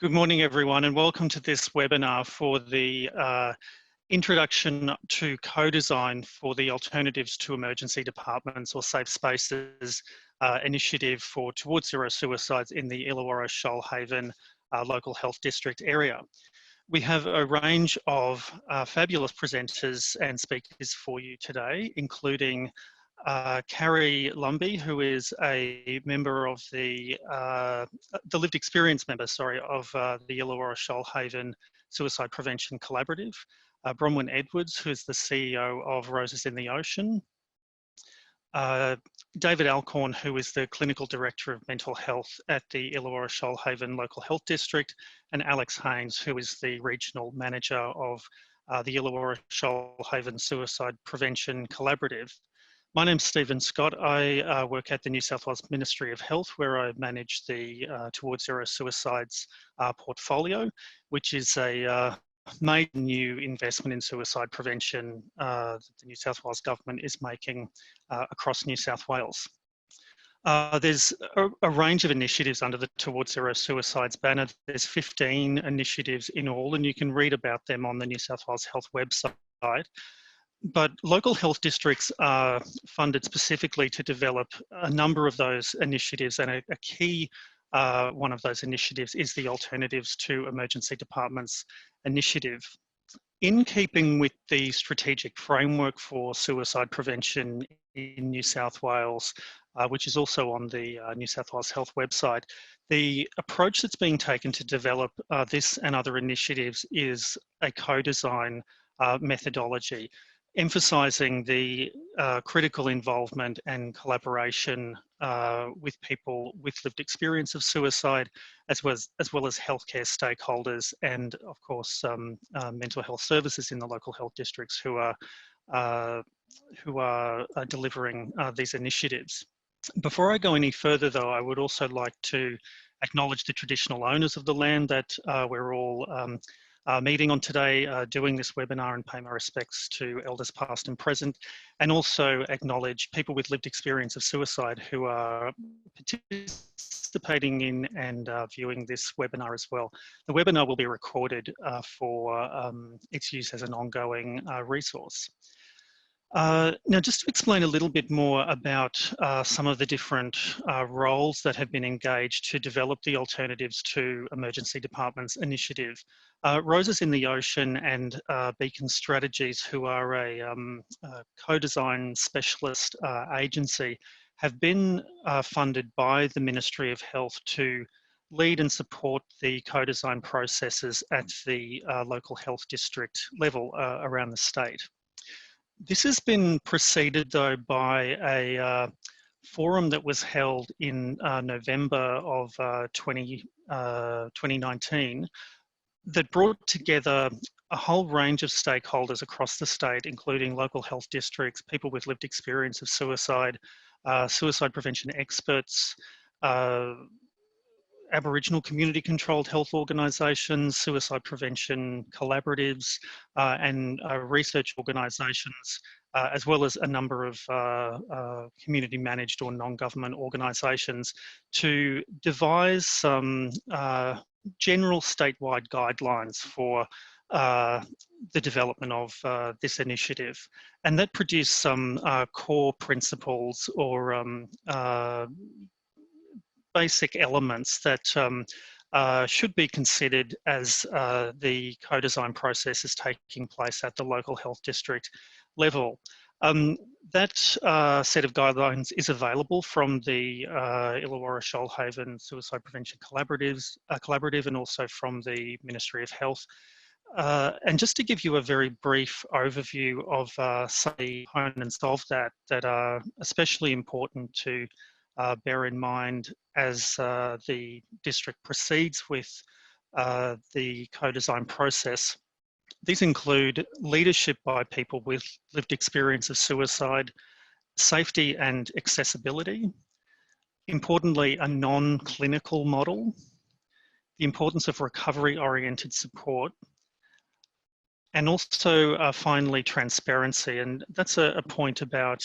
Good morning, everyone, and welcome to this webinar for the Introduction to Co-Design for the Alternatives to Emergency Departments or Safe Spaces initiative for Towards Zero Suicides in the Illawarra Shoalhaven local health district area. We have a range of fabulous presenters and speakers for you today, including Carrie L, who is a member of the lived experience member, sorry, of the Illawarra Shoalhaven Suicide Prevention Collaborative. Bronwyn Edwards, who is the CEO of Roses in the Ocean. David Alcorn, who is the Clinical Director of Mental Health at the Illawarra Shoalhaven Local Health District, and Alex Hains, who is the Regional Manager of the Illawarra Shoalhaven Suicide Prevention Collaborative. My name's Stephen Scott. I work at the New South Wales Ministry of Health, where I manage the Towards Zero Suicides portfolio, which is a major new investment in suicide prevention that the New South Wales government is making across New South Wales. There's a range of initiatives under the Towards Zero Suicides banner. There's 15 initiatives in all, and you can read about them on the New South Wales Health website. But local health districts are funded specifically to develop a number of those initiatives, and a key one of those initiatives is the Alternatives to Emergency Departments initiative. In keeping with the strategic framework for suicide prevention in New South Wales, which is also on the New South Wales Health website, the approach that's being taken to develop this and other initiatives is a co-design methodology, emphasising the critical involvement and collaboration with people with lived experience of suicide, as well as healthcare stakeholders and, of course, mental health services in the local health districts who are delivering these initiatives. Before I go any further, though, I would also like to acknowledge the traditional owners of the land that we're all meeting on today, doing this webinar, and pay my respects to elders past and present, and also acknowledge people with lived experience of suicide who are participating in and viewing this webinar as well. The webinar will be recorded for its use as an ongoing resource. Now, just to explain a little bit more about some of the different roles that have been engaged to develop the Alternatives to Emergency Departments initiative, Roses in the Ocean and Beacon Strategies, who are a co-design specialist agency, have been funded by the Ministry of Health to lead and support the co-design processes at the local health district level around the state. This has been preceded, though, by a forum that was held in November of 2019 that brought together a whole range of stakeholders across the state, including local health districts, people with lived experience of suicide, suicide prevention experts, Aboriginal community-controlled health organisations, suicide prevention collaboratives, and research organisations, as well as a number of community-managed or non-government organisations, to devise some general statewide guidelines for the development of this initiative. And that produced some core principles or basic elements that should be considered as the co-design process is taking place at the local health district level. That set of guidelines is available from the Illawarra Shoalhaven Suicide Prevention Collaborative and also from the Ministry of Health. And just to give you a very brief overview of some of the components of that are especially important to bear in mind as the district proceeds with the co-design process. These include leadership by people with lived experience of suicide, safety and accessibility, importantly, a non-clinical model, the importance of recovery-oriented support, and also finally transparency. And that's a point about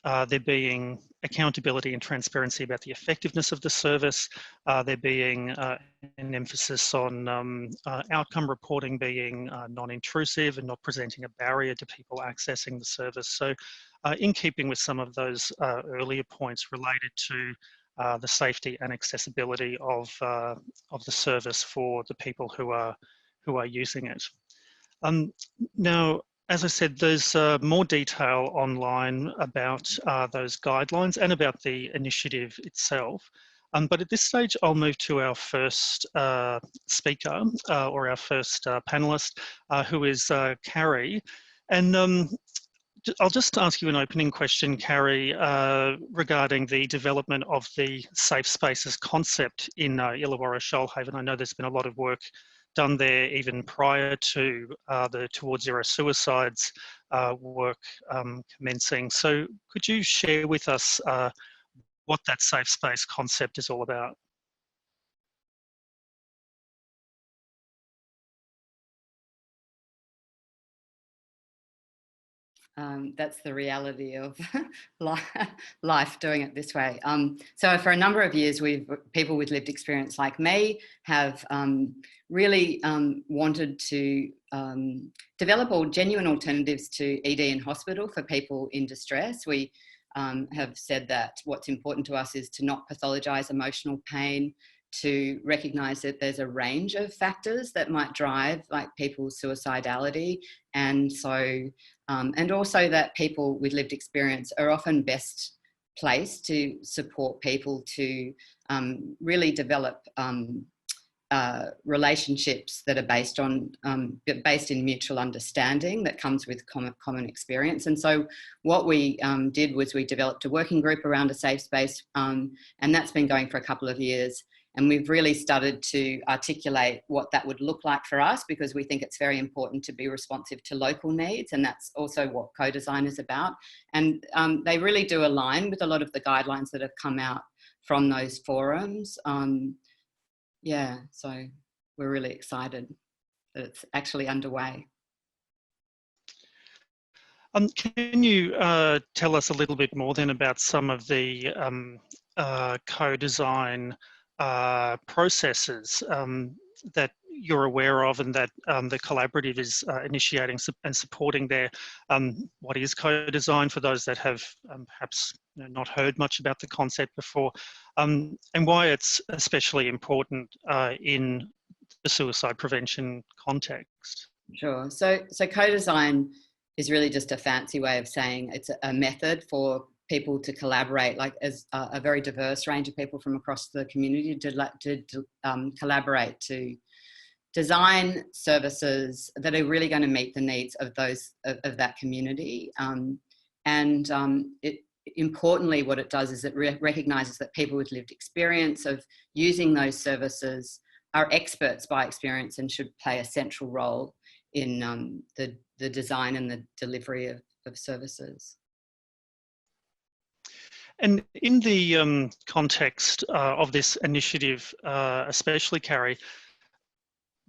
there being accountability and transparency about the effectiveness of the service, there being an emphasis on outcome reporting being non-intrusive and not presenting a barrier to people accessing the service. So in keeping with some of those earlier points related to the safety and accessibility of the service for the people who are using it. Now, as I said, there's more detail online about those guidelines and about the initiative itself. But at this stage, I'll move to our first speaker or our first panelist, who is Carrie. And I'll just ask you an opening question, Carrie, regarding the development of the safe spaces concept in Illawarra Shoalhaven. I know there's been a lot of work done there even prior to the Towards Zero Suicides work commencing. So could you share with us what that safe space concept is all about? That's the reality of life, doing it this way. So for a number of years, people with lived experience like me have really wanted to develop genuine alternatives to ED in hospital for people in distress. We have said that what's important to us is to not pathologise emotional pain, to recognise that there's a range of factors that might drive like people's suicidality, and so and also that people with lived experience are often best placed to support people to really develop relationships that are based in mutual understanding that comes with common experience. And so what we did was we developed a working group around a safe space, and that's been going for a couple of years. And we've really started to articulate what that would look like for us, because we think it's very important to be responsive to local needs. And that's also what Codesign is about. And they really do align with a lot of the guidelines that have come out from those forums. Yeah, so we're really excited that it's actually underway. Can you tell us a little bit more then about some of the co-design processes that you're aware of and that the collaborative is initiating and supporting there? What is co-design for those that have perhaps not heard much about the concept before, and why it's especially important in the suicide prevention context? Sure. So co-design is really just a fancy way of saying it's a method for people to collaborate, like as a very diverse range of people from across the community to collaborate to design services that are really going to meet the needs of that community. Importantly, what it does is it recognises that people with lived experience of using those services are experts by experience and should play a central role in the design and the delivery of services. And in the context of this initiative, especially, Carrie,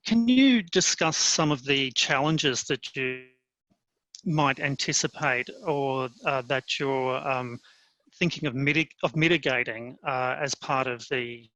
can you discuss some of the challenges that you might anticipate or that you're thinking of mitigating as part of the...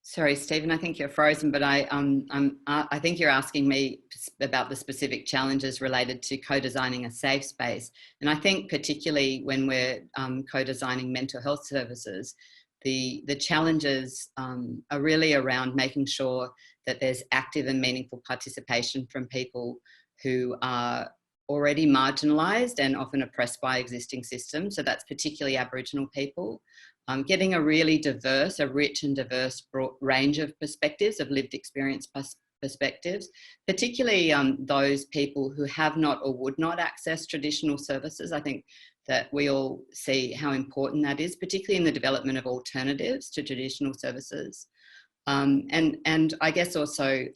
Sorry, Stephen, I think you're frozen, but I think you're asking me about the specific challenges related to co-designing a safe space. And I think particularly when we're co-designing mental health services, the challenges are really around making sure that there's active and meaningful participation from people who are already marginalised and often oppressed by existing systems. So that's particularly Aboriginal people. Getting a really rich and diverse range of perspectives, of lived experience perspectives, particularly those people who have not or would not access traditional services. I think that we all see how important that is, particularly in the development of alternatives to traditional services. And I guess also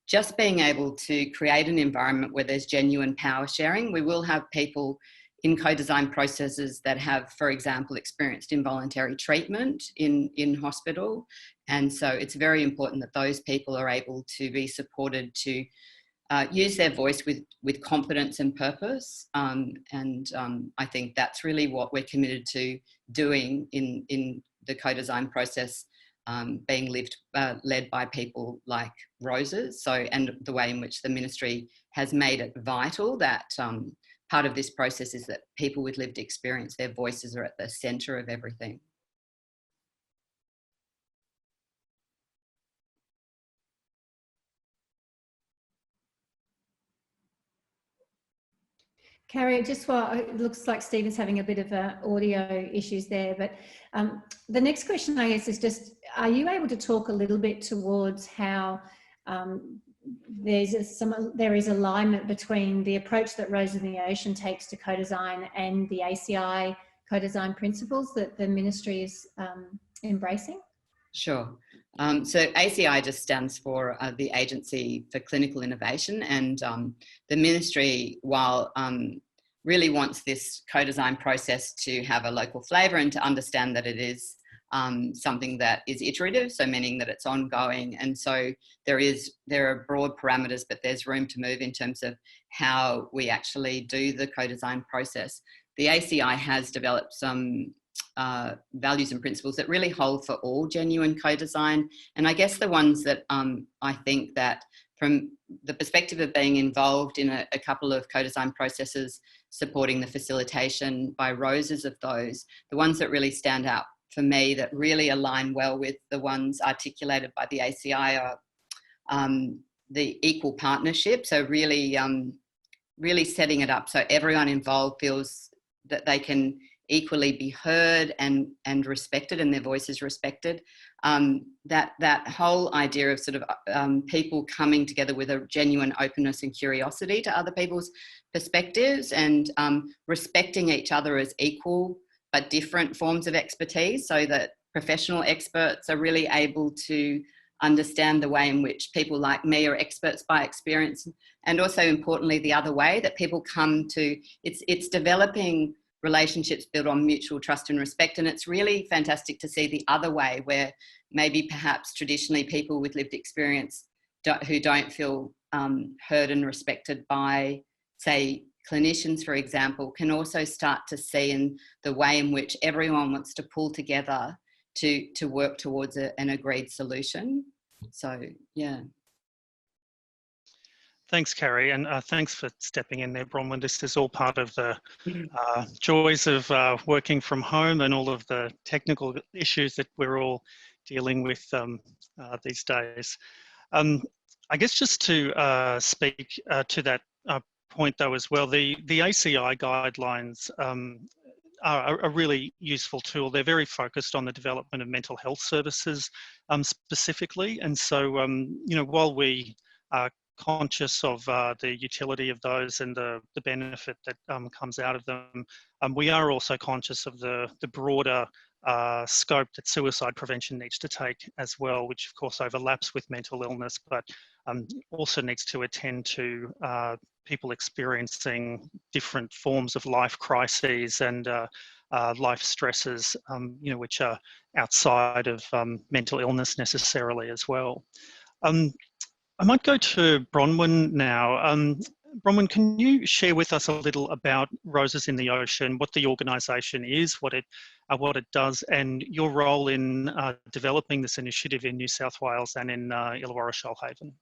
just being able to create an environment where there's genuine power sharing. We will have people in co-design processes that have, for example, experienced involuntary treatment in hospital. And so it's very important that those people are able to be supported to use their voice with confidence and purpose. I think that's really what we're committed to doing in the co-design process, being led by people like Roses. So, and the way in which the ministry has made it vital that part of this process is that people with lived experience, their voices are at the centre of everything. Carrie, just while it looks like Stephen's having a bit of audio issues there, but the next question I guess is just, are you able to talk a little bit towards how there is alignment between the approach that Roses in the Ocean takes to co-design and the ACI co-design principles that the ministry is embracing? Sure. So ACI just stands for the Agency for Clinical Innovation, and the ministry, while really wants this co-design process to have a local flavour and to understand that it is something that is iterative, so meaning that it's ongoing, and so there are broad parameters, but there's room to move in terms of how we actually do the co-design process. The ACI has developed some values and principles that really hold for all genuine co-design. And I guess the ones that I think that from the perspective of being involved in a couple of co-design processes, supporting the facilitation by Roses of those, the ones that really stand out for me that really align well with the ones articulated by the ACI are the equal partnership. So really, really setting it up so everyone involved feels that they can equally be heard and respected, and their voices respected. That whole idea of sort of people coming together with a genuine openness and curiosity to other people's perspectives, and respecting each other as equal but different forms of expertise, so that professional experts are really able to understand the way in which people like me are experts by experience, and also importantly the other way, that people come to, it's developing relationships built on mutual trust and respect. And it's really fantastic to see the other way, where maybe perhaps traditionally people with lived experience who don't feel heard and respected by, say, clinicians, for example, can also start to see in the way in which everyone wants to pull together to work towards an agreed solution. So, yeah. Thanks, Carrie, and thanks for stepping in there, Bronwyn. This is all part of the joys of working from home and all of the technical issues that we're all dealing with these days. I guess just to speak to that point though as well, the ACI guidelines are a really useful tool. They're very focused on the development of mental health services specifically, and so you know, while we are conscious of the utility of those and the benefit that comes out of them, we are also conscious of the broader scope that suicide prevention needs to take as well, which of course overlaps with mental illness, but also needs to attend to people experiencing different forms of life crises and life stresses, you know, which are outside of mental illness necessarily as well. I might go to Bronwyn now. Bronwyn, can you share with us a little about Roses in the Ocean, what the organisation is, what it does, and your role in developing this initiative in New South Wales and in Illawarra Shoalhaven?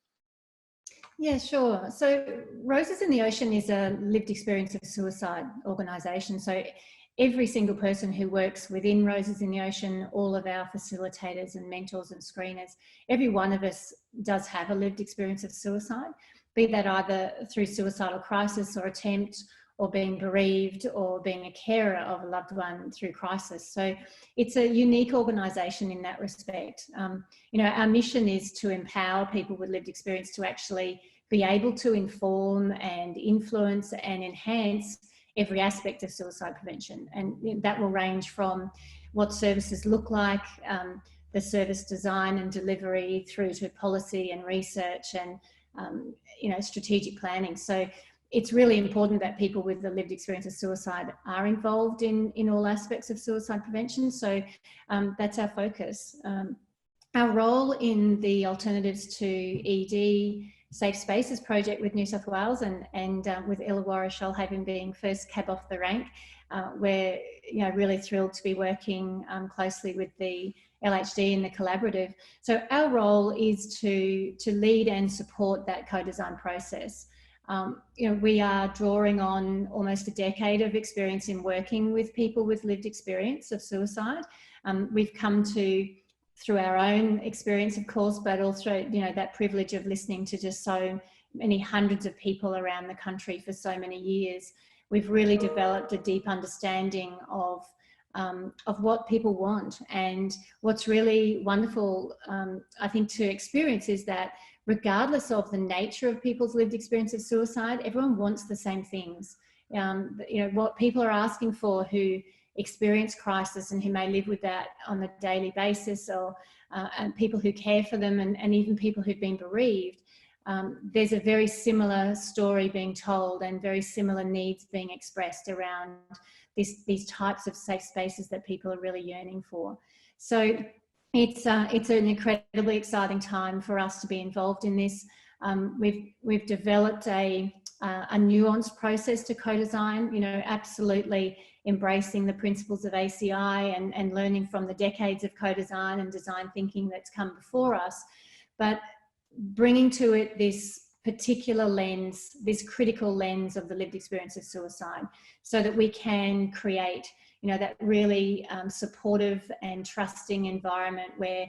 Yeah, sure. So Roses in the Ocean is a lived experience of suicide organisation. So every single person who works within Roses in the Ocean, all of our facilitators and mentors and screeners, every one of us does have a lived experience of suicide, be that either through suicidal crisis or attempt, or being bereaved, or being a carer of a loved one through crisis. So it's a unique organisation in that respect. You know, our mission is to empower people with lived experience to actually be able to inform and influence and enhance every aspect of suicide prevention. And that will range from what services look like, the service design and delivery, through to policy and research and you know, strategic planning. So it's really important that people with the lived experience of suicide are involved in all aspects of suicide prevention. So that's our focus. Our role in the alternatives to ED Safe Spaces project with New South Wales and with Illawarra Shoalhaven being first cab off the rank. We're really thrilled to be working closely with the LHD and the collaborative. So our role is to lead and support that co-design process. We are drawing on almost a decade of experience in working with people with lived experience of suicide. We've come to, through our own experience, of course, but also, that privilege of listening to just so many hundreds of people around the country for so many years. We've really developed a deep understanding of what people want. And what's really wonderful, I think, to experience is that regardless of the nature of people's lived experience of suicide, everyone wants the same things. What people are asking for who experience crisis and who may live with that on a daily basis, or and people who care for them, and even people who've been bereaved, there's a very similar story being told and very similar needs being expressed around these types of safe spaces that people are really yearning for. So it's an incredibly exciting time for us to be involved in this. We've developed a nuanced process to co-design, absolutely embracing the principles of ACI and learning from the decades of co-design and design thinking that's come before us, but bringing to it this particular lens, this critical lens of the lived experience of suicide, so that we can create, that really supportive and trusting environment where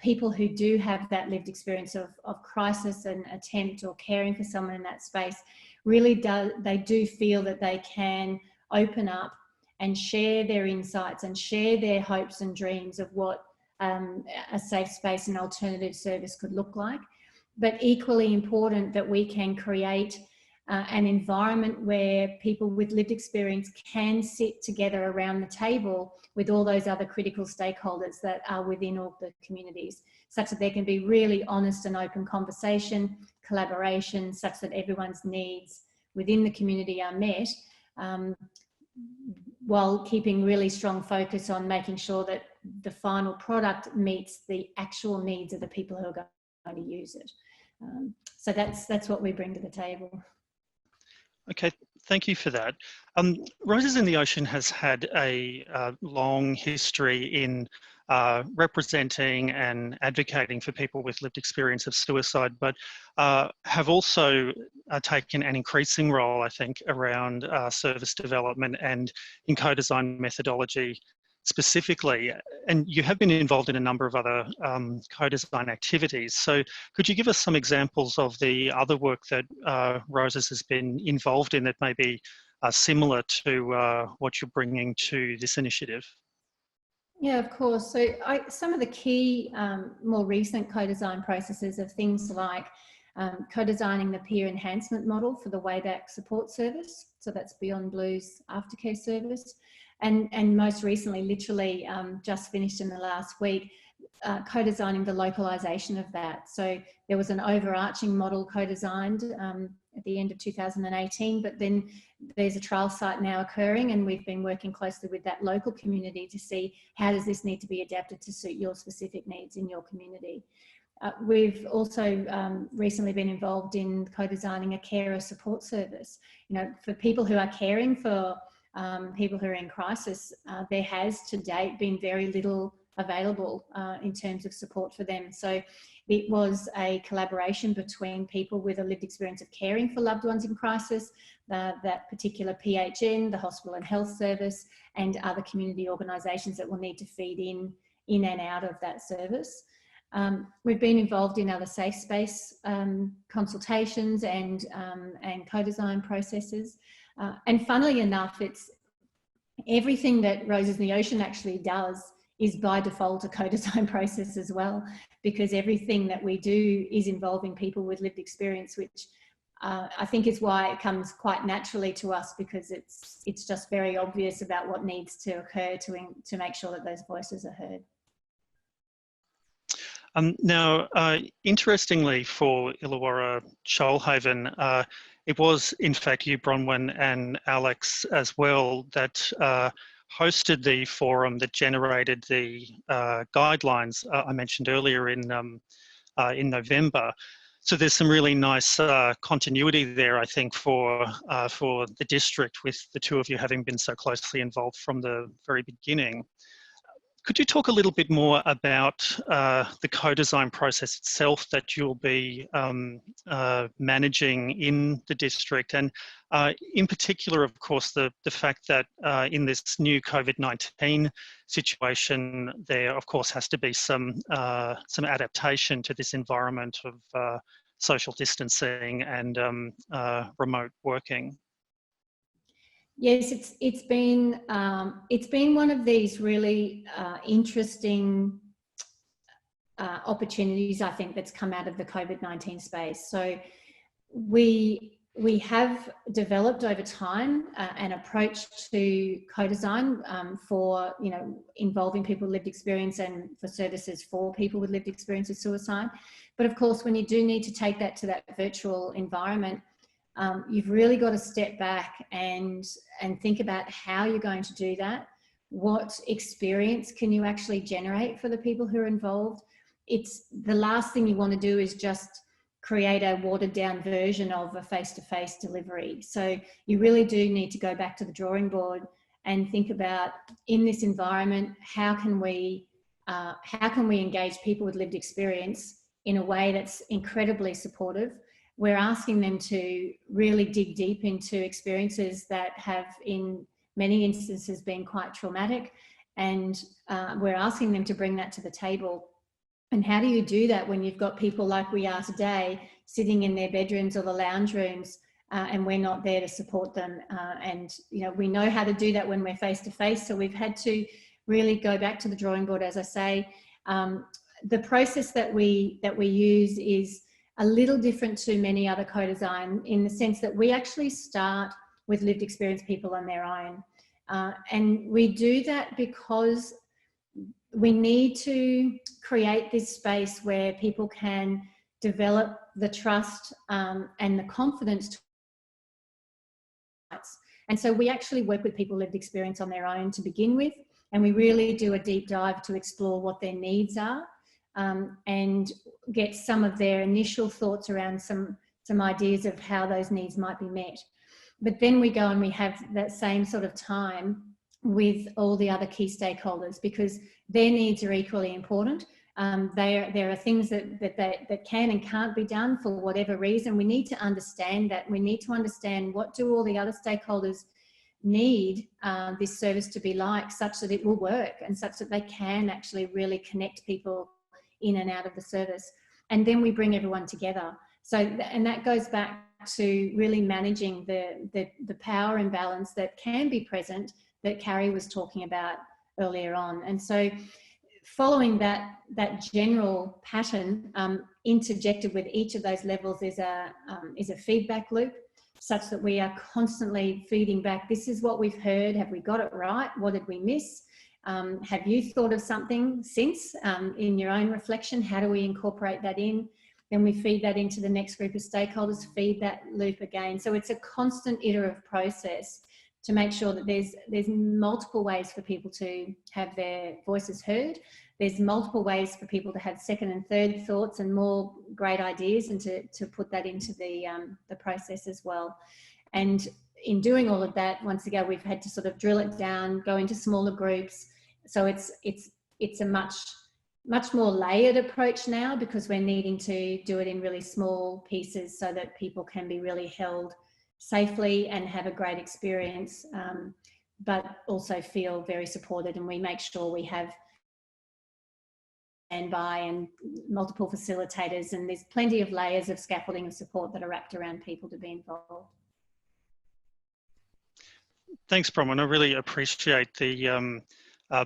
people who do have that lived experience of crisis and attempt or caring for someone in that space really do feel that they can open up and share their insights and share their hopes and dreams of what a safe space and alternative service could look like. But equally important that we can create an environment where people with lived experience can sit together around the table with all those other critical stakeholders that are within all the communities, such that there can be really honest and open conversation, collaboration, such that everyone's needs within the community are met, while keeping really strong focus on making sure that the final product meets the actual needs of the people who are going to use it. So that's what we bring to the table. Okay, thank you for that. Roses in the Ocean has had a long history in representing and advocating for people with lived experience of suicide, but have also taken an increasing role, I think, around service development and in co-design methodology specifically. And you have been involved in a number of other co-design activities. So could you give us some examples of the other work that Roses has been involved in that may be similar to what you're bringing to this initiative? Yeah, of course. So some of the key more recent co-design processes are things like co-designing the peer enhancement model for the Wayback Support Service. So that's Beyond Blue's aftercare service. And most recently, literally just finished in the last week, co-designing the localisation of that. So there was an overarching model co-designed at the end of 2018, but then there's a trial site now occurring, and we've been working closely with that local community to see how does this need to be adapted to suit your specific needs in your community. We've also recently been involved in co-designing a carer support service. For people who are caring for people who are in crisis, there has to date been very little available in terms of support for them. So it was a collaboration between people with a lived experience of caring for loved ones in crisis, that particular PHN, the Hospital and Health Service, and other community organisations that will need to feed in and out of that service. We've been involved in other safe space consultations and co-design processes. And funnily enough, it's everything that Roses in the Ocean actually does is by default a co-design process as well, because everything that we do is involving people with lived experience, which I think is why it comes quite naturally to us, because it's just very obvious about what needs to occur to make sure that those voices are heard. Now, interestingly for Illawarra Shoalhaven, it was in fact you, Bronwyn, and Alex as well that hosted the forum that generated the guidelines I mentioned earlier in November. So there's some really nice continuity there, I think, for the district, with the two of you having been so closely involved from the very beginning. Could you talk a little bit more about the co-design process itself that you'll be managing in the district, and in particular, of course, the fact that in this new COVID-19 situation, there, of course, has to be some adaptation to this environment of social distancing and remote working? Yes, it's been one of these really interesting opportunities, I think, that's come out of the COVID-19 space. So we have developed over time an approach to co-design for, you know, involving people with lived experience and for services for people with lived experience of suicide. But of course, when you do need to take that to that virtual environment, you've really got to step back and think about how you're going to do that. What experience can you actually generate for the people who are involved? It's the last thing you want to do is just create a watered down version of a face-to-face delivery. So you really do need to go back to the drawing board and think about, in this environment, how can we engage people with lived experience in a way that's incredibly supportive. We're asking them to really dig deep into experiences that have, in many instances, been quite traumatic, and we're asking them to bring that to the table. And how do you do that when you've got people like we are today sitting in their bedrooms or the lounge rooms, and we're not there to support them? And you know, we know how to do that when we're face to face, so we've had to really go back to the drawing board. As I say, the process that we use is a little different to many other co-design, in the sense that we actually start with lived experience people on their own. And we do that because we need to create this space where people can develop the trust and the confidence. And so we actually work with people with lived experience on their own to begin with, and we really do a deep dive to explore what their needs are, and get some of their initial thoughts around some ideas of how those needs might be met. But then we go and we have that same sort of time with all the other key stakeholders, because their needs are equally important. There are things that can and can't be done for whatever reason. We need to understand that. We need to understand, what do all the other stakeholders need this service to be like, such that it will work and such that they can actually really connect people in and out of the service. And then we bring everyone together. So, and that goes back to really managing the power imbalance that can be present, that Carrie was talking about earlier on. And so following that general pattern, interjected with each of those levels is a feedback loop, such that we are constantly feeding back. This is what we've heard. Have we got it right? What did we miss? Have you thought of something since, in your own reflection? How do we incorporate that in? Then we feed that into the next group of stakeholders, feed that loop again. So it's a constant iterative process to make sure that there's multiple ways for people to have their voices heard. There's multiple ways for people to have second and third thoughts and more great ideas, and to put that into the process as well. And in doing all of that, once again, we've had to sort of drill it down, go into smaller groups. So it's a much more layered approach now, because we're needing to do it in really small pieces so that people can be really held safely and have a great experience, but also feel very supported. And we make sure we have standby and multiple facilitators, and there's plenty of layers of scaffolding and support that are wrapped around people to be involved. Thanks, Bronwyn. I really appreciate the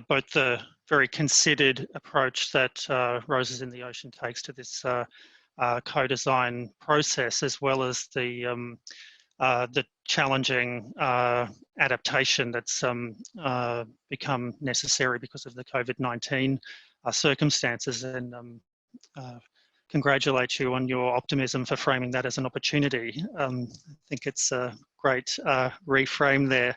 both the very considered approach that Roses in the Ocean takes to this co-design process, as well as the challenging adaptation that's become necessary because of the COVID-19 circumstances, and congratulate you on your optimism for framing that as an opportunity. I think it's a great reframe there.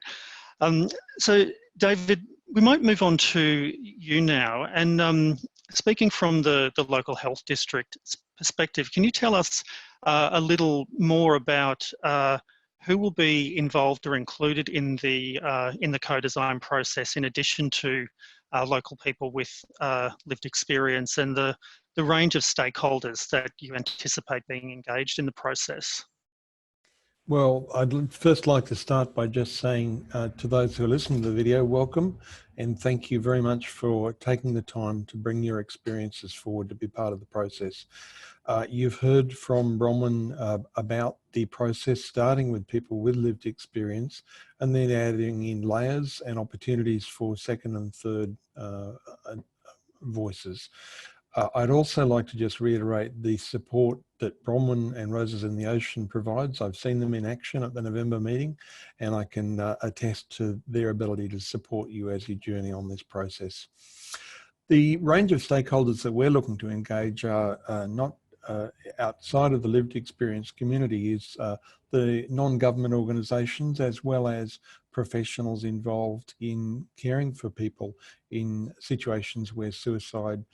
So David, we might move on to you now, and speaking from the local health district perspective, can you tell us a little more about who will be involved or included in the co-design process, in addition to local people with lived experience, and the range of stakeholders that you anticipate being engaged in the process? Well, I'd first like to start by just saying to those who are listening to the video, welcome, and thank you very much for taking the time to bring your experiences forward to be part of the process. You've heard from Bronwyn about the process, starting with people with lived experience and then adding in layers and opportunities for second and third voices. I'd also like to just reiterate the support that Bronwyn and Roses in the Ocean provides. I've seen them in action at the November meeting, and I can attest to their ability to support you as you journey on this process. The range of stakeholders that we're looking to engage are not outside of the lived experience community, is the non-government organisations, as well as professionals involved in caring for people in situations where suicide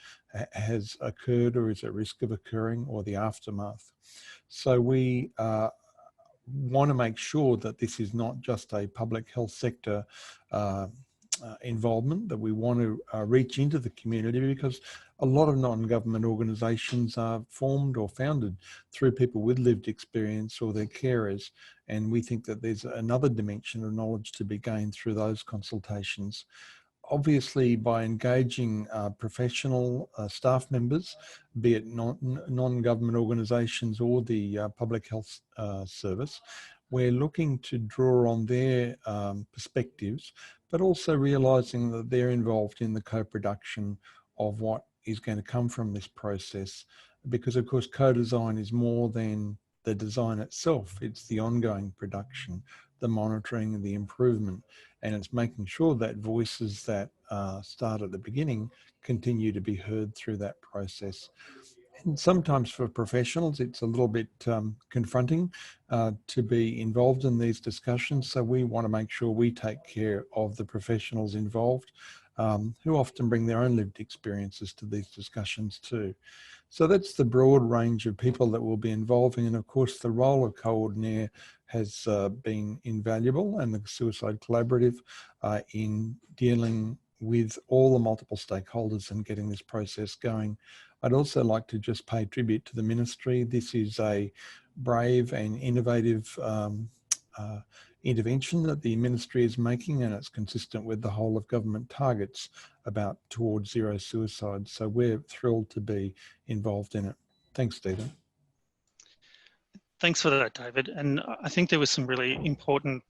has occurred or is at risk of occurring, or the aftermath. So we want to make sure that this is not just a public health sector involvement, that we want to reach into the community, because a lot of non-government organisations are formed or founded through people with lived experience or their carers, and we think that there's another dimension of knowledge to be gained through those consultations. Obviously, by engaging professional staff members, be it non-government organisations or the public health service, we're looking to draw on their perspectives, but also realising that they're involved in the co-production of what is going to come from this process. Because of course, co-design is more than the design itself. It's the ongoing production, the monitoring and the improvement. And it's making sure that voices that start at the beginning continue to be heard through that process. And sometimes for professionals, it's a little bit confronting to be involved in these discussions. So we want to make sure we take care of the professionals involved, who often bring their own lived experiences to these discussions too. So that's the broad range of people that we'll be involving. And of course, the role of co-ordinaire has been invaluable, and the Suicide Collaborative in dealing with all the multiple stakeholders and getting this process going. I'd also like to just pay tribute to the ministry. This is a brave and innovative intervention that the ministry is making, and it's consistent with the whole of government targets about towards zero suicide. So we're thrilled to be involved in it. Thanks, Stephen. Thanks for that, David. And I think there were some really important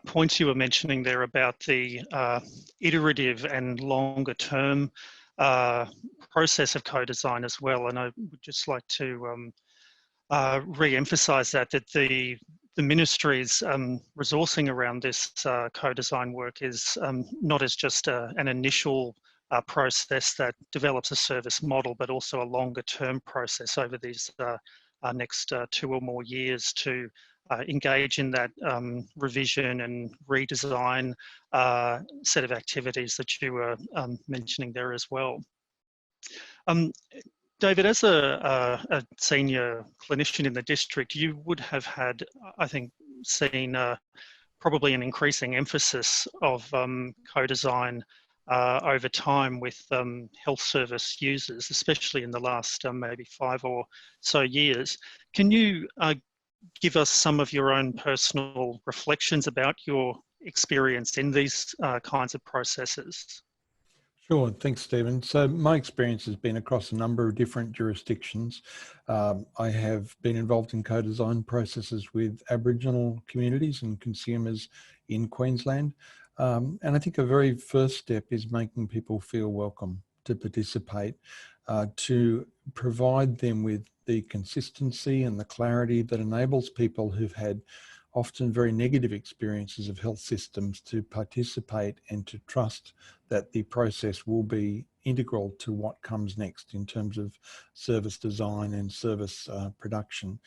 points you were mentioning there about the iterative and longer term process of co-design as well. And I would just like to re-emphasize that the ministry's resourcing around this co-design work is not as just an initial process that develops a service model, but also a longer term process over these next 2 or more years to engage in that revision and redesign set of activities that you were mentioning there as well. David, as a senior clinician in the district, you would have had, I think, seen probably an increasing emphasis of co-design over time with health service users, especially in the last maybe 5 or so years. Can you give us some of your own personal reflections about your experience in these kinds of processes? Sure, thanks, Stephen. So my experience has been across a number of different jurisdictions. I have been involved in co-design processes with Aboriginal communities and consumers in Queensland. And I think a very first step is making people feel welcome to participate, to provide them with the consistency and the clarity that enables people who've had often very negative experiences of health systems to participate and to trust that the process will be integral to what comes next in terms of service design and service production.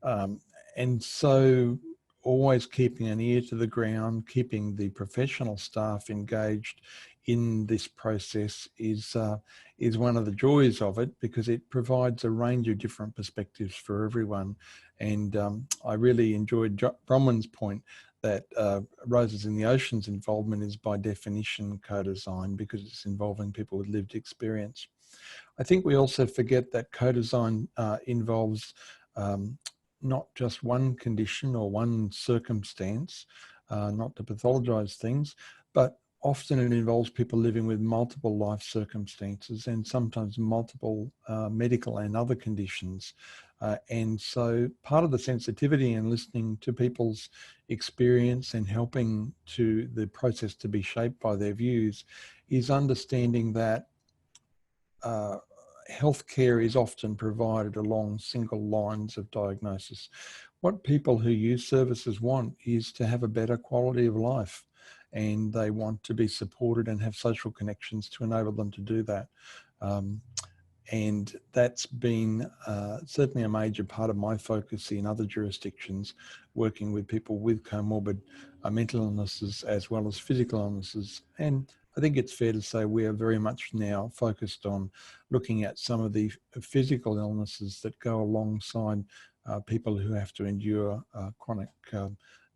And so always keeping an ear to the ground, keeping the professional staff engaged in this process is one of the joys of it, because it provides a range of different perspectives for everyone. And I really enjoyed Bronwyn's point that Roses in the Ocean's involvement is by definition co-design, because it's involving people with lived experience. I think we also forget that co-design involves not just one condition or one circumstance, not to pathologize things, but often it involves people living with multiple life circumstances and sometimes multiple medical and other conditions. And so part of the sensitivity and listening to people's experience and helping to the process to be shaped by their views is understanding that healthcare is often provided along single lines of diagnosis. What people who use services want is to have a better quality of life, and they want to be supported and have social connections to enable them to do that. And that's been certainly a major part of my focus in other jurisdictions, working with people with comorbid mental illnesses as well as physical illnesses. And I think it's fair to say we are very much now focused on looking at some of the physical illnesses that go alongside people who have to endure chronic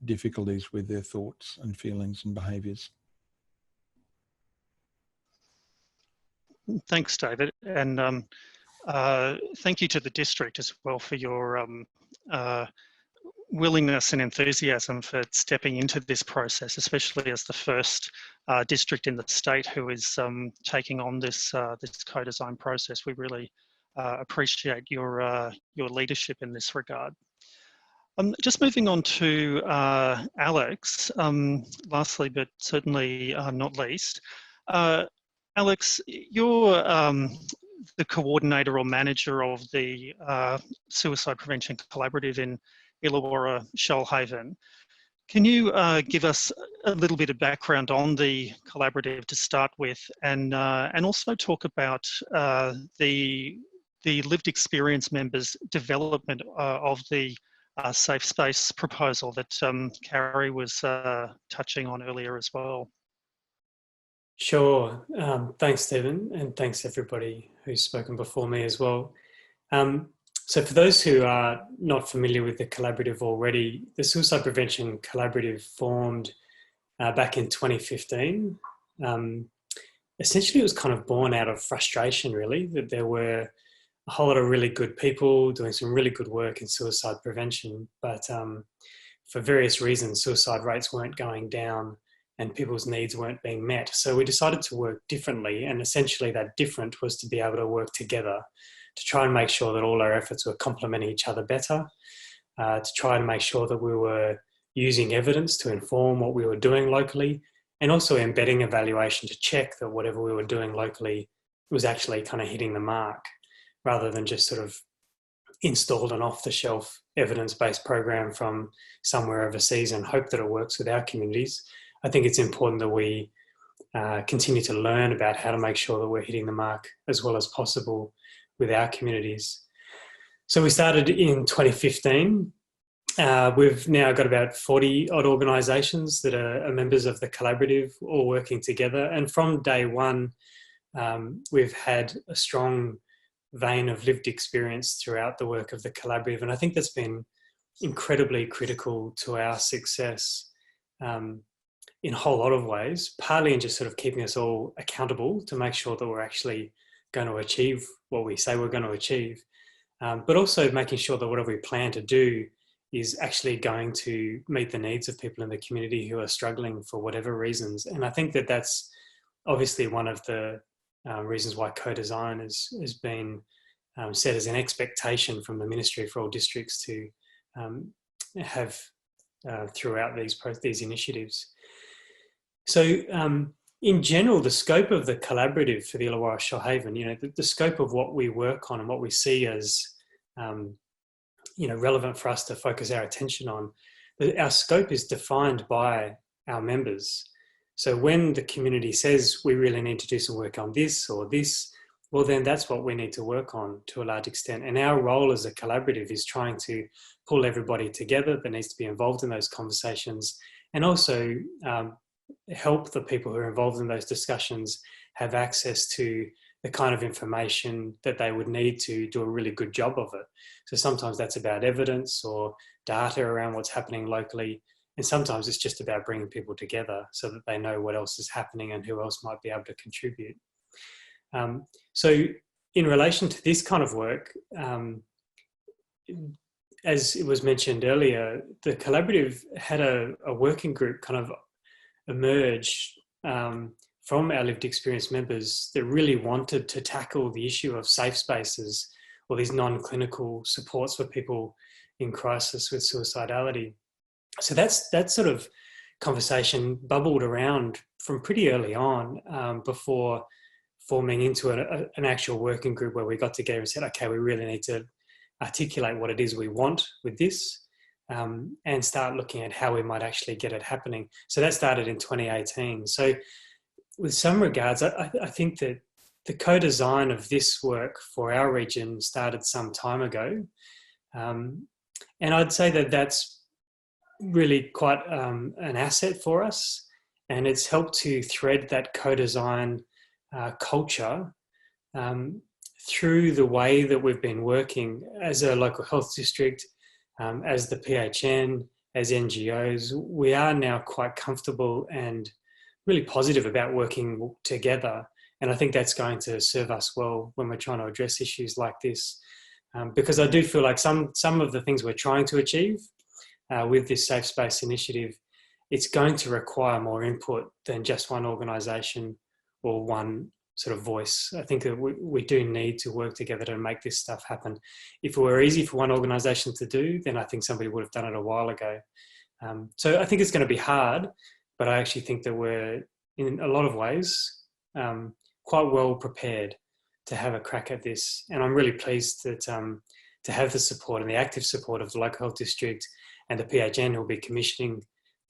difficulties with their thoughts and feelings and behaviours. Thanks, David, and thank you to the district as well for your willingness and enthusiasm for stepping into this process, especially as the first district in the state who is taking on this this co-design process. We really appreciate your leadership in this regard. Just moving on to Alex, lastly but certainly not least. Alex, you're the coordinator or manager of the Suicide Prevention Collaborative in Illawarra Shoalhaven. Can you give us a little bit of background on the collaborative to start with, and also talk about the lived experience members' development of the safe space proposal that Carrie was touching on earlier as well? Sure. Thanks, Stephen, and thanks everybody who's spoken before me as well. So for those who are not familiar with the collaborative already, the Suicide Prevention Collaborative formed back in 2015. Essentially, it was kind of born out of frustration, really, that there were a whole lot of really good people doing some really good work in suicide prevention, but for various reasons, suicide rates weren't going down and people's needs weren't being met. So we decided to work differently, and essentially that different was to be able to work together to try and make sure that all our efforts were complementing each other better, to try and make sure that we were using evidence to inform what we were doing locally, and also embedding evaluation to check that whatever we were doing locally was actually kind of hitting the mark, rather than just sort of installed an off-the-shelf evidence-based program from somewhere overseas and hope that it works with our communities. I think it's important that we continue to learn about how to make sure that we're hitting the mark as well as possible with our communities. So we started in 2015. We've now got about 40 odd organisations that are members of the collaborative, all working together. And from day one, we've had a strong vein of lived experience throughout the work of the collaborative. And I think that's been incredibly critical to our success in a whole lot of ways, partly in just sort of keeping us all accountable to make sure that we're actually going to achieve what we say we're going to achieve, but also making sure that whatever we plan to do is actually going to meet the needs of people in the community who are struggling for whatever reasons. And I think that that's obviously one of the reasons why co-design has been set as an expectation from the Ministry for all districts to have throughout these initiatives. So in general, the scope of the collaborative for the Illawarra Shoalhaven, you know, the scope of what we work on and what we see as, you know, relevant for us to focus our attention on, our scope is defined by our members. So when the community says we really need to do some work on this or this, well, then that's what we need to work on to a large extent. And our role as a collaborative is trying to pull everybody together that needs to be involved in those conversations, and also help the people who are involved in those discussions have access to the kind of information that they would need to do a really good job of it. So sometimes that's about evidence or data around what's happening locally. And sometimes it's just about bringing people together so that they know what else is happening and who else might be able to contribute. So in relation to this kind of work, as it was mentioned earlier, the collaborative had a working group kind of emerge from our lived experience members that really wanted to tackle the issue of safe spaces or these non-clinical supports for people in crisis with suicidality. So that sort of conversation bubbled around from pretty early on before forming into an actual working group where we got together and said, okay, we really need to articulate what it is we want with this and start looking at how we might actually get it happening. So that started in 2018. So with some regards, I think that the co-design of this work for our region started some time ago. And I'd say that that's really quite an asset for us. And it's helped to thread that co-design culture through the way that we've been working as a local health district, as the PHN, as NGOs. We are now quite comfortable and really positive about working together. And I think that's going to serve us well when we're trying to address issues like this. Because I do feel like some of the things we're trying to achieve with this Safe Space initiative, it's going to require more input than just one organisation or one sort of voice. I think that we do need to work together to make this stuff happen. If it were easy for one organisation to do, then I think somebody would have done it a while ago. So I think it's going to be hard, but I actually think that we're, in a lot of ways, quite well prepared to have a crack at this. And I'm really pleased that to have the support and the active support of the local health district and the PHN, who will be commissioning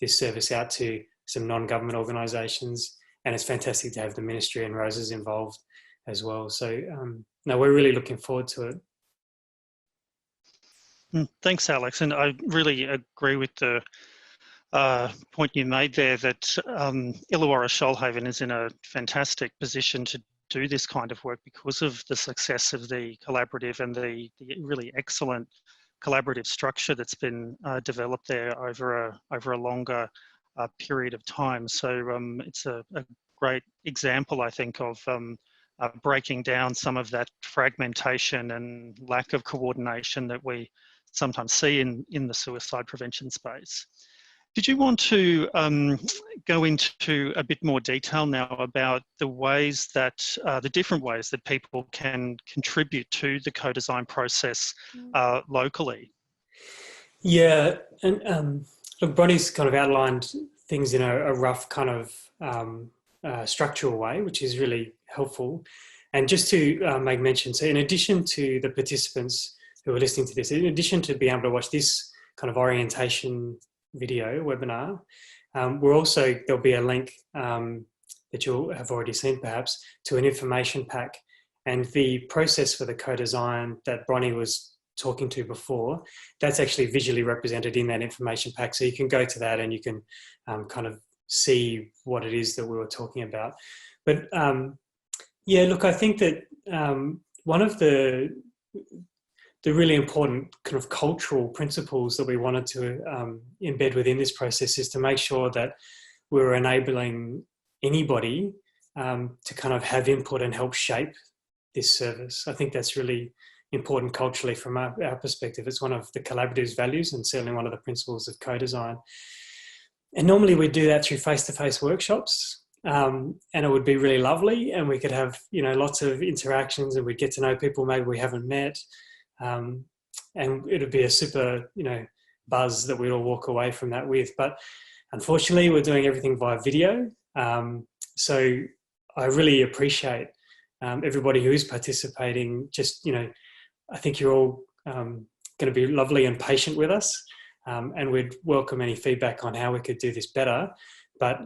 this service out to some non-government organisations. And it's fantastic to have the ministry and Roses involved as well. So no, we're really looking forward to it. Thanks, Alex. And I really agree with the point you made there that Illawarra Shoalhaven is in a fantastic position to do this kind of work because of the success of the collaborative and the really excellent collaborative structure that's been developed there over a longer period of time. So it's a great example, I think, of breaking down some of that fragmentation and lack of coordination that we sometimes see in the suicide prevention space. Did you want to go into a bit more detail now about the ways that, the different ways that people can contribute to the co-design process locally? Yeah, and look, Bronnie's kind of outlined things in a rough kind of structural way, which is really helpful. And just to make mention, so in addition to the participants who are listening to this, in addition to being able to watch this kind of orientation video webinar, there'll be a link that you'll have already seen perhaps to an information pack, and the process for the co-design that Bronnie was talking to before, that's actually visually represented in that information pack. So you can go to that and you can kind of see what it is that we were talking about. But yeah, look, I think that one of the really important kind of cultural principles that we wanted to embed within this process is to make sure that we're enabling anybody to kind of have input and help shape this service. I think that's really important culturally from our perspective. It's one of the collaborative's values and certainly one of the principles of co-design. And normally we do that through face-to-face workshops, and it would be really lovely, and we could have, you know, lots of interactions and we'd get to know people maybe we haven't met. And it would be a super, you know, buzz that we'd all walk away from that with. But unfortunately, we're doing everything via video. So I really appreciate everybody who is participating. Just, you know, I think you're all going to be lovely and patient with us. And we'd welcome any feedback on how we could do this better. But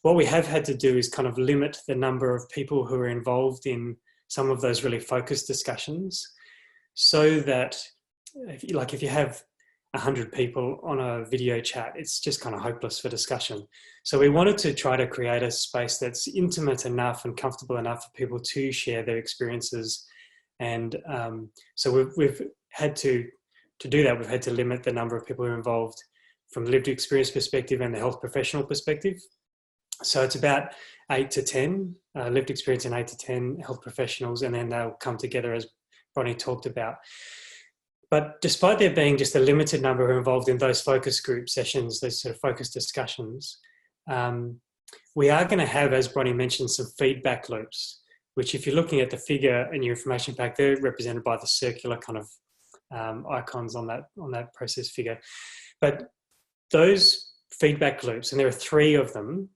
what we have had to do is kind of limit the number of people who are involved in some of those really focused discussions, so that if you have 100 people on a video chat, it's just kind of hopeless for discussion. So we wanted to try to create a space that's intimate enough and comfortable enough for people to share their experiences. And so we've had to do that, we've had to limit the number of people who are involved from lived experience perspective and the health professional perspective. So it's about 8 to 10 lived experience and 8 to 10 health professionals, and then they'll come together as Bronnie talked about. But despite there being just a limited number who are involved in those focus group sessions, those sort of focus discussions, we are going to have, as Bronnie mentioned, some feedback loops, which if you're looking at the figure in your information pack, they're represented by the circular kind of icons on that process figure. But those feedback loops, and there are 3 of them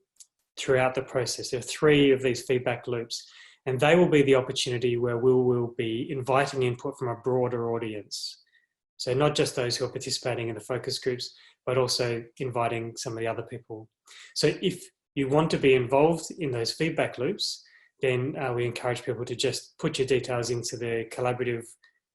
throughout the process, there are 3 of these feedback loops, and they will be the opportunity where we will be inviting input from a broader audience. So not just those who are participating in the focus groups, but also inviting some of the other people. So if you want to be involved in those feedback loops, then we encourage people to just put your details into the collaborative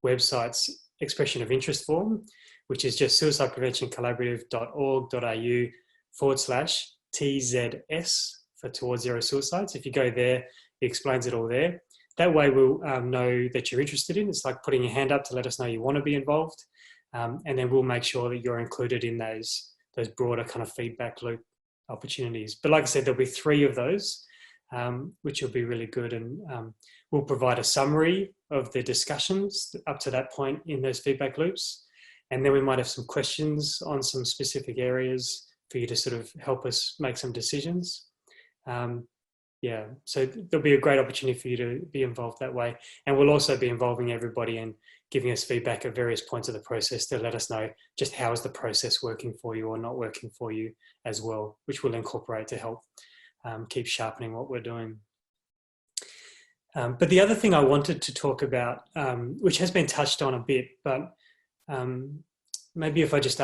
website's expression of interest form, which is just suicidepreventioncollaborative.org.au/TZS for Towards Zero Suicides. If you go there, it explains it all there. That way we'll know that you're interested in. It's like putting your hand up to let us know you want to be involved. And then we'll make sure that you're included in those broader kind of feedback loop opportunities. But like I said, there'll be 3 of those, which will be really good. And we'll provide a summary of the discussions up to that point in those feedback loops. And then we might have some questions on some specific areas for you to sort of help us make some decisions. Yeah, so there'll be a great opportunity for you to be involved that way. And we'll also be involving everybody and giving us feedback at various points of the process to let us know just how is the process working for you or not working for you as well, which we'll incorporate to help keep sharpening what we're doing. But the other thing I wanted to talk about, which has been touched on a bit, but maybe if I just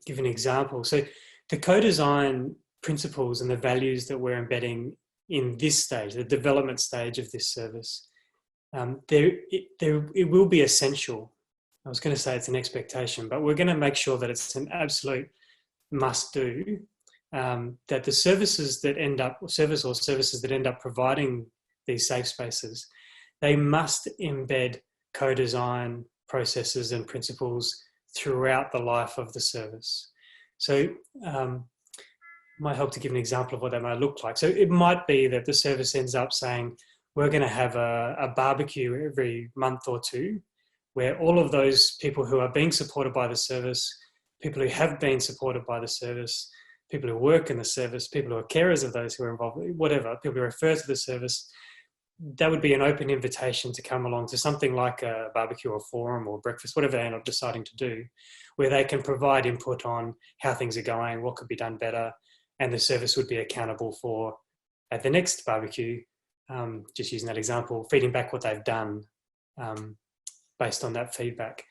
give an example. So the co-design principles and the values that we're embedding in this stage, the development stage of this service, it will be essential. I was going to say it's an expectation, but we're going to make sure that it's an absolute must do, that the services that end up, services that end up providing these safe spaces, they must embed co-design processes and principles throughout the life of the service. So might help to give an example of what that might look like. So it might be that the service ends up saying, we're going to have a barbecue every month or 2, where all of those people who are being supported by the service, people who have been supported by the service, people who work in the service, people who are carers of those who are involved, whatever, people who refer to the service, that would be an open invitation to come along to something like a barbecue or forum or breakfast, whatever they end up deciding to do, where they can provide input on how things are going, what could be done better, and the service would be accountable for, at the next barbecue, just using that example, feeding back what they've done based on that feedback.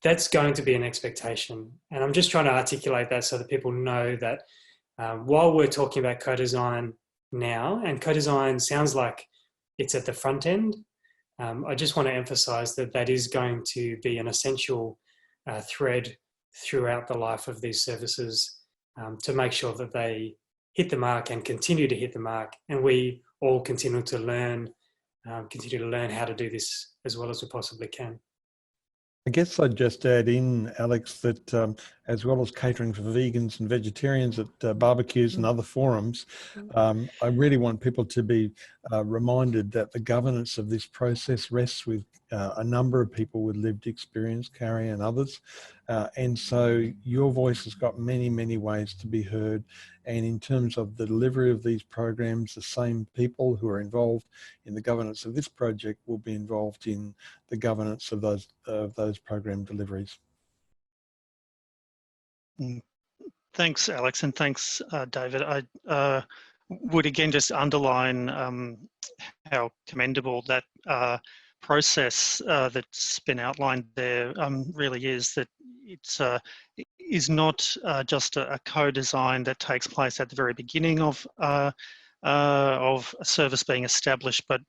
That's going to be an expectation. And I'm just trying to articulate that so that people know that while we're talking about co-design now, and co-design sounds like it's at the front end, I just want to emphasize that that is going to be an essential thread throughout the life of these services, to make sure that they hit the mark and continue to hit the mark. And we all continue to learn how to do this as well as we possibly can. I guess I'd just add in, Alex, that as well as catering for vegans and vegetarians at barbecues and other forums, I really want people to be reminded that the governance of this process rests with a number of people with lived experience, Carrie and others. And so your voice has got many, many ways to be heard. And in terms of the delivery of these programs, the same people who are involved in the governance of this project will be involved in the governance of those program deliveries. Thanks, Alex, and thanks, David. I would again just underline how commendable that process that's been outlined there really is. That it is not just a co-design that takes place at the very beginning of a service being established, but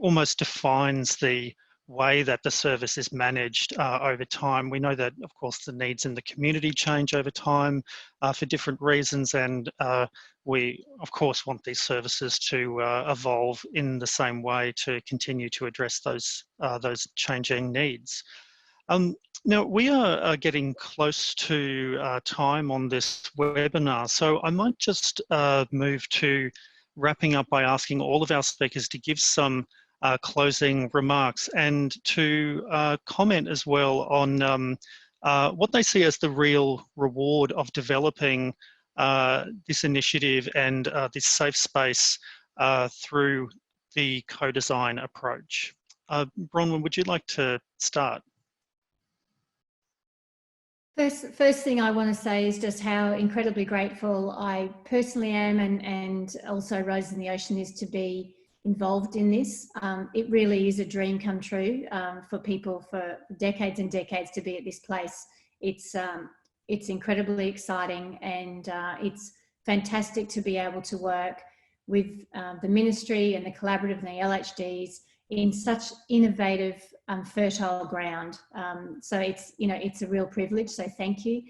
almost defines the way that the service is managed over time. We know that, of course, the needs in the community change over time for different reasons, and we, of course, want these services to evolve in the same way to continue to address those changing needs. Now, we are getting close to time on this webinar, so I might just move to wrapping up by asking all of our speakers to give some closing remarks and to comment as well on what they see as the real reward of developing this initiative and this safe space through the co-design approach. Bronwyn, would you like to start? First thing I want to say is just how incredibly grateful I personally am, and also Roses in the Ocean is, to be involved in this. It really is a dream come true for people for decades and decades to be at this place. It's incredibly exciting, and it's fantastic to be able to work with the ministry and the collaborative and the LHDs in such innovative, fertile ground. So it's a real privilege, so thank you.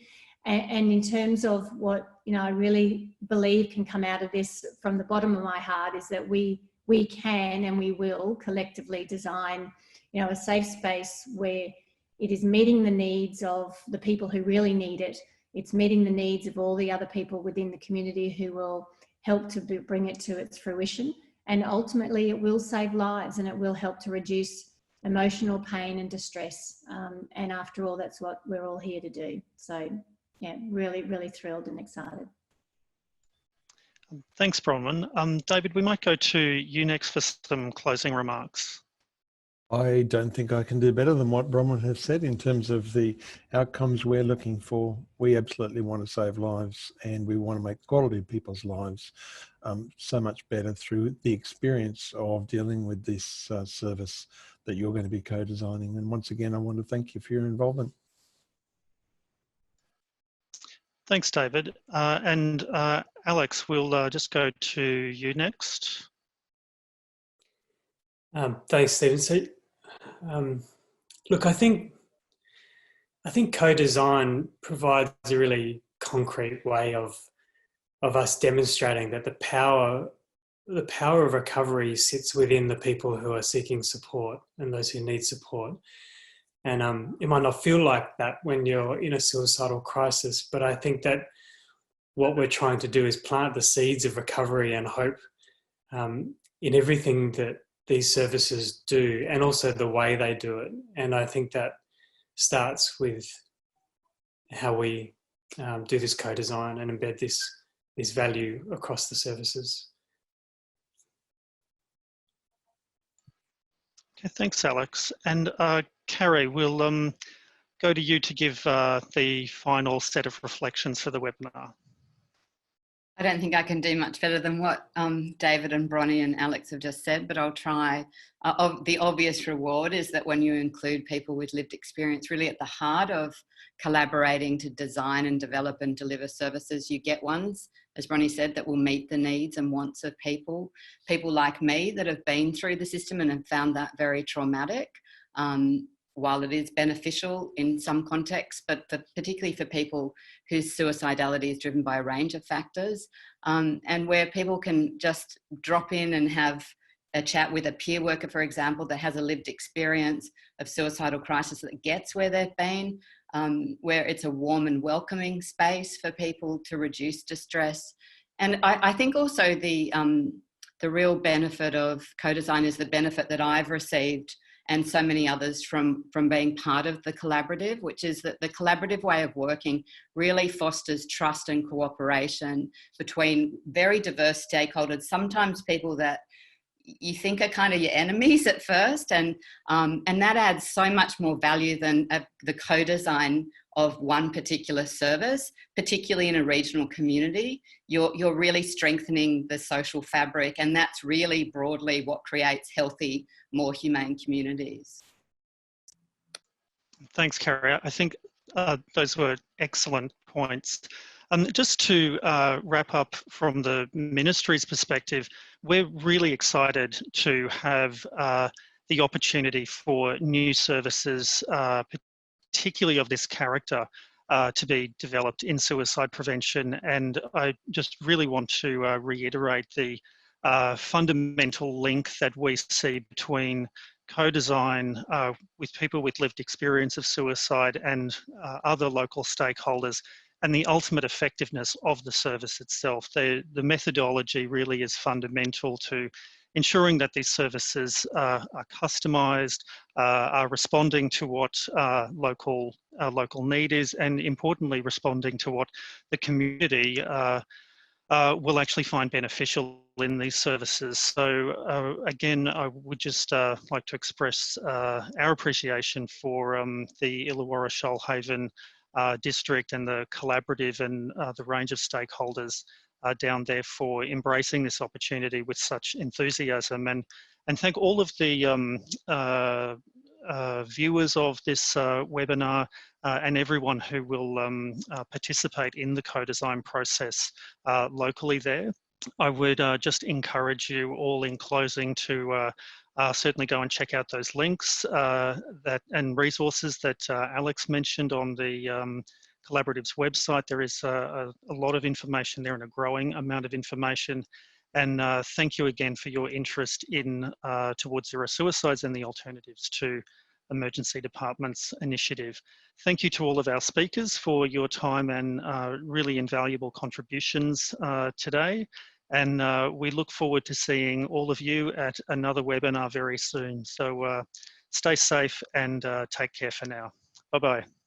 And in terms of what, I really believe can come out of this from the bottom of my heart is that we can and we will collectively design, a safe space where it is meeting the needs of the people who really need it. It's meeting the needs of all the other people within the community who will help to bring it to its fruition. And ultimately it will save lives, and it will help to reduce emotional pain and distress. And after all, that's what we're all here to do. So yeah, really, really thrilled and excited. Thanks, Bronwyn. David, we might go to you next for some closing remarks. I don't think I can do better than what Bronwyn has said in terms of the outcomes we're looking for. We absolutely want to save lives, and we want to make the quality of people's lives so much better through the experience of dealing with this service that you're going to be co-designing. And once again, I want to thank you for your involvement. Thanks, David. And Alex, we'll just go to you next. Thanks, Stephen. So, look, I think co-design provides a really concrete way of us demonstrating that the power of recovery sits within the people who are seeking support and those who need support. And it might not feel like that when you're in a suicidal crisis, but I think that what we're trying to do is plant the seeds of recovery and hope in everything that these services do, and also the way they do it. And I think that starts with how we do this co-design and embed this value across the services. Okay, thanks, Alex. And Carrie, we'll go to you to give the final set of reflections for the webinar. I don't think I can do much better than what David and Bronnie and Alex have just said, but I'll try. The obvious reward is that when you include people with lived experience really at the heart of collaborating to design and develop and deliver services, you get ones, as Bronnie said, that will meet the needs and wants of people like me that have been through the system and have found that very traumatic. While it is beneficial in some contexts, but particularly for people whose suicidality is driven by a range of factors, and where people can just drop in and have a chat with a peer worker, for example, that has a lived experience of suicidal crisis that gets where they've been, where it's a warm and welcoming space for people to reduce distress. And I think also the real benefit of co-design is the benefit that I've received and so many others from being part of the collaborative, which is that the collaborative way of working really fosters trust and cooperation between very diverse stakeholders, sometimes people that you think are kind of your enemies at first, and that adds so much more value than the co-design of one particular service, particularly in a regional community. You're really strengthening the social fabric, and that's really broadly what creates healthy, more humane communities. Thanks, Carrie. I think those were excellent points. Just to wrap up from the ministry's perspective, we're really excited to have the opportunity for new services, particularly of this character, to be developed in suicide prevention. And I just really want to reiterate the fundamental link that we see between co-design with people with lived experience of suicide and other local stakeholders, and the ultimate effectiveness of the service itself. The methodology really is fundamental to ensuring that these services are customised, are responding to what local need is, and importantly, responding to what the community will actually find beneficial in these services. So again, I would just like to express our appreciation for the Illawarra Shoalhaven district and the collaborative and the range of stakeholders down there for embracing this opportunity with such enthusiasm, and thank all of the viewers of this webinar and everyone who will participate in the co-design process locally there. I would just encourage you all in closing to certainly go and check out those links and resources that Alex mentioned on the Collaborative's website. There is a lot of information there and a growing amount of information. And thank you again for your interest in Towards Zero Suicides and the Alternatives to Emergency Departments initiative. Thank you to all of our speakers for your time and really invaluable contributions today. And we look forward to seeing all of you at another webinar very soon. So stay safe and take care for now. Bye-bye.